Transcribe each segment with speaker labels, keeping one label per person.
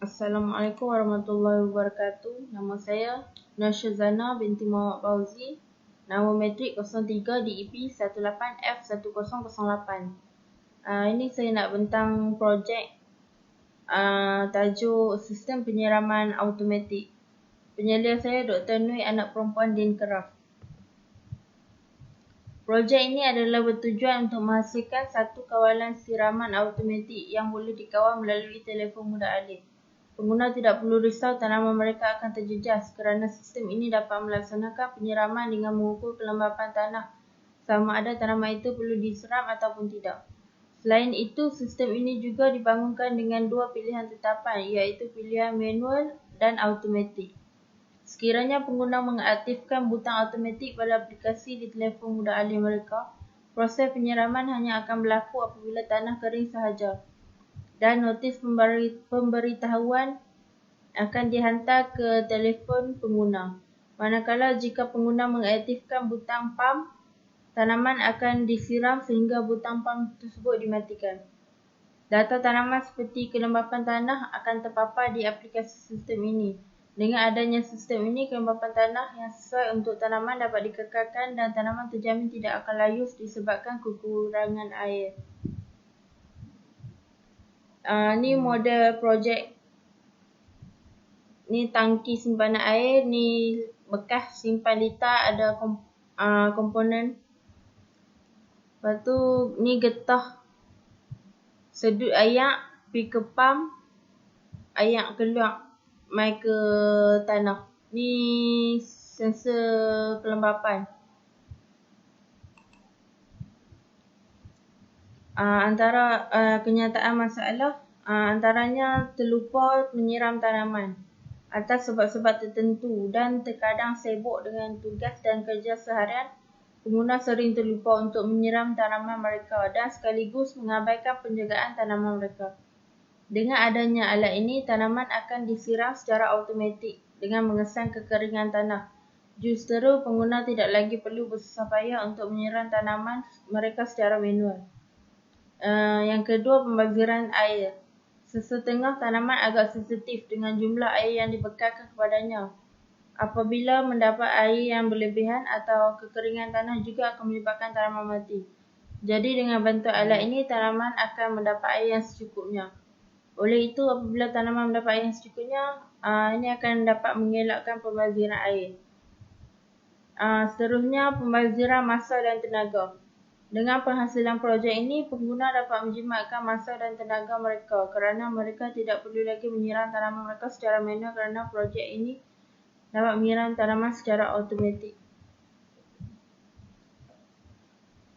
Speaker 1: Assalamualaikum warahmatullahi wabarakatuh. Nama saya Nur Syazana binti Muhammad Fauzi. Nama matrik 03 DEP 18F1008. Ini saya nak bentang projek tajuk Sistem Penyiraman Automatik. Penyelia saya Dr. Nui anak perempuan Din Keraf. Projek ini adalah bertujuan untuk menghasilkan satu kawalan siraman automatik yang boleh dikawal melalui telefon mudah alih. Pengguna tidak perlu risau tanaman mereka akan terjejas kerana sistem ini dapat melaksanakan penyiraman dengan mengukur kelembapan tanah sama ada tanaman itu perlu disiram ataupun tidak. Selain itu, sistem ini juga dibangunkan dengan dua pilihan tetapan iaitu pilihan manual dan automatik. Sekiranya pengguna mengaktifkan butang automatik pada aplikasi di telefon mudah alih mereka, proses penyiraman hanya akan berlaku apabila tanah kering sahaja dan notis pemberitahuan akan dihantar ke telefon pengguna. Manakala jika pengguna mengaktifkan butang pam, tanaman akan disiram sehingga butang pam tersebut dimatikan. Data tanaman seperti kelembapan tanah akan terpapar di aplikasi sistem ini. Dengan adanya sistem ini, kelembapan tanah yang sesuai untuk tanaman dapat dikekalkan dan tanaman terjamin tidak akan layu disebabkan kekurangan air. Ni model projek. Ni tangki simpanan air, ni bekas simpan lita, ada komponen. Lepas tu ni getah sedut ayak, pergi ke pam, ayak keluar mai ke tanah. Ni sensor kelembapan. Antara kenyataan masalah antaranya terlupa menyiram tanaman atas sebab-sebab tertentu dan terkadang sibuk dengan tugas dan kerja seharian. Pengguna sering terlupa untuk menyiram tanaman mereka dan sekaligus mengabaikan penjagaan tanaman mereka. Dengan adanya alat ini, tanaman akan disiram secara automatik dengan mengesan kekeringan tanah. Justeru pengguna tidak lagi perlu bersusah payah untuk menyiram tanaman mereka secara manual. Yang kedua, pembaziran air. Sesetengah tanaman agak sensitif dengan jumlah air yang dibekalkan kepadanya. Apabila mendapat air yang berlebihan atau kekeringan tanah juga akan menyebabkan tanaman mati. Jadi dengan bantuan alat ini, tanaman akan mendapat air yang secukupnya. Oleh itu, apabila tanaman mendapat air yang secukupnya, ini akan dapat mengelakkan pembaziran air. Seterusnya, pembaziran masa dan tenaga. Dengan penghasilan projek ini, pengguna dapat menjimatkan masa dan tenaga mereka kerana mereka tidak perlu lagi menyiram tanaman mereka secara manual kerana projek ini dapat menyiram tanaman secara automatik.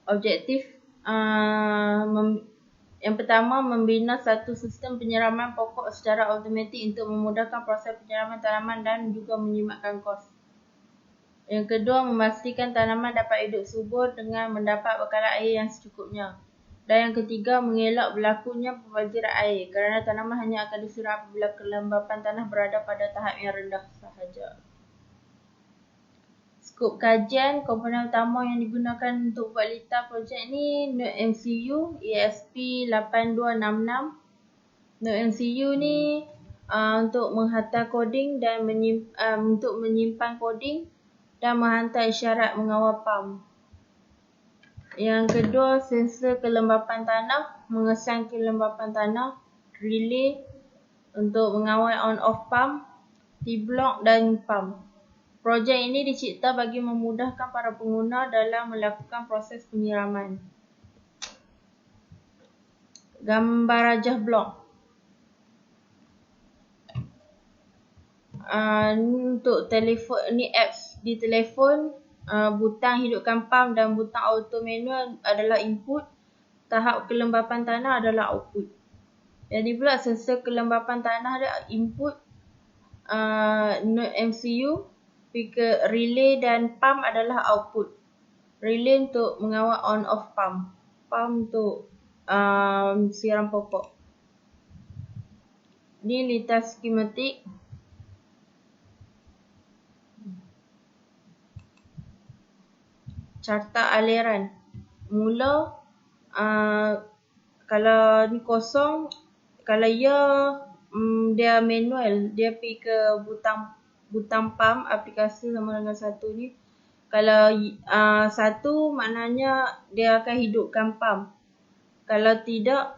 Speaker 1: Objektif yang pertama, membina satu sistem penyiraman pokok secara automatik untuk memudahkan proses penyiraman tanaman dan juga menjimatkan kos. Yang kedua, memastikan tanaman dapat hidup subur dengan mendapat bekalan air yang secukupnya. Dan yang ketiga, mengelak berlakunya pembaziran air kerana tanaman hanya akan disiram apabila kelembapan tanah berada pada tahap yang rendah sahaja. Skop kajian, komponen utama yang digunakan untuk buat lita projek ni Node MCU ESP8266. Node MCU ni untuk menghantar coding dan untuk menyimpan coding dan menghantar isyarat mengawal pam. Yang kedua, sensor kelembapan tanah, mengesan kelembapan tanah, relay untuk mengawal on-off pam, T-block dan pam. Projek ini dicipta bagi memudahkan para pengguna dalam melakukan proses penyiraman. Gambar rajah blok. Untuk telefon, ni apps di telefon, butang hidupkan pam dan butang auto manual adalah input, tahap kelembapan tanah adalah output. Jadi pula sensor kelembapan tanah ada input, Node MCU, speaker relay dan pam adalah output. Relay untuk mengawal on off pam, pam untuk siram pokok. Ini lita skematik. Carta aliran. Mula kalau ni kosong, kalau ia dia manual, dia pergi ke butang pump aplikasi sama dengan 1 ni. Kalau 1 maknanya dia akan hidupkan pump. Kalau tidak,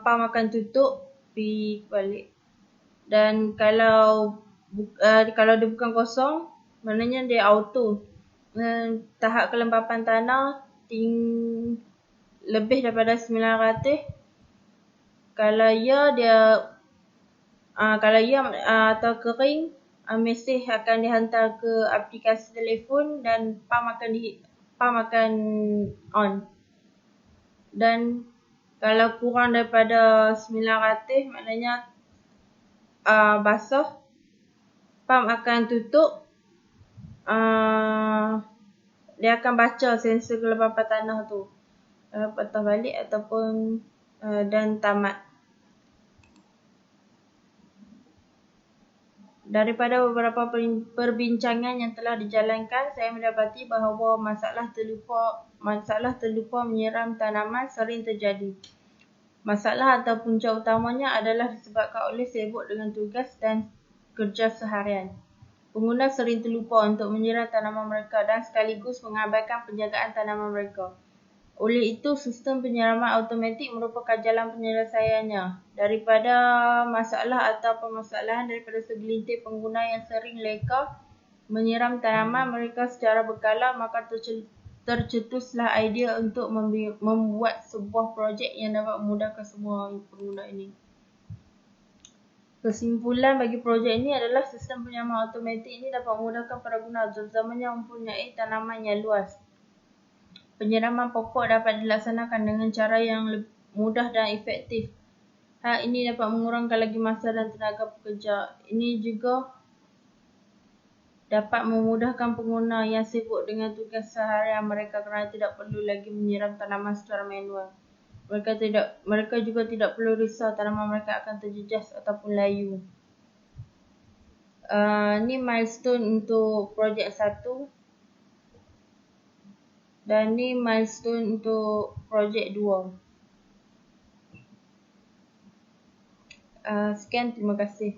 Speaker 1: pump akan tutup, pergi balik. Dan kalau dia bukan kosong, maknanya dia auto. Tahap kelembapan tanah lebih daripada 900. Kalau atau kering, mesej akan dihantar ke aplikasi telefon dan pump akan on. Dan kalau kurang daripada 900, maknanya basah, pump akan tutup. Dia akan baca sensor kelembapan tanah tu, patah balik ataupun dan tamat. Daripada beberapa perbincangan yang telah dijalankan, saya mendapati bahawa masalah terlupa menyiram tanaman sering terjadi. Masalah atau punca utamanya adalah disebabkan oleh sibuk dengan tugas dan kerja seharian. Pengguna sering terlupa untuk menyiram tanaman mereka dan sekaligus mengabaikan penjagaan tanaman mereka. Oleh itu, sistem penyiraman automatik merupakan jalan penyelesaiannya daripada masalah atau permasalahan daripada segelintir pengguna yang sering leka menyiram tanaman mereka secara berkala, maka tercetuslah idea untuk membuat sebuah projek yang dapat memudahkan semua pengguna ini. Kesimpulan bagi projek ini adalah sistem penyiraman automatik ini dapat memudahkan para pengguna terutamanya yang mempunyai tanaman yang luas. Penyiraman pokok dapat dilaksanakan dengan cara yang mudah dan efektif. Hal ini dapat mengurangkan lagi masa dan tenaga pekerja. Ini juga dapat memudahkan pengguna yang sibuk dengan tugas seharian mereka kerana tidak perlu lagi menyiram tanaman secara manual. Mereka juga tidak perlu risau tanaman mereka akan terjejas ataupun layu. Ini milestone untuk projek 1. Dan ni milestone untuk projek 2. Sekian, terima kasih.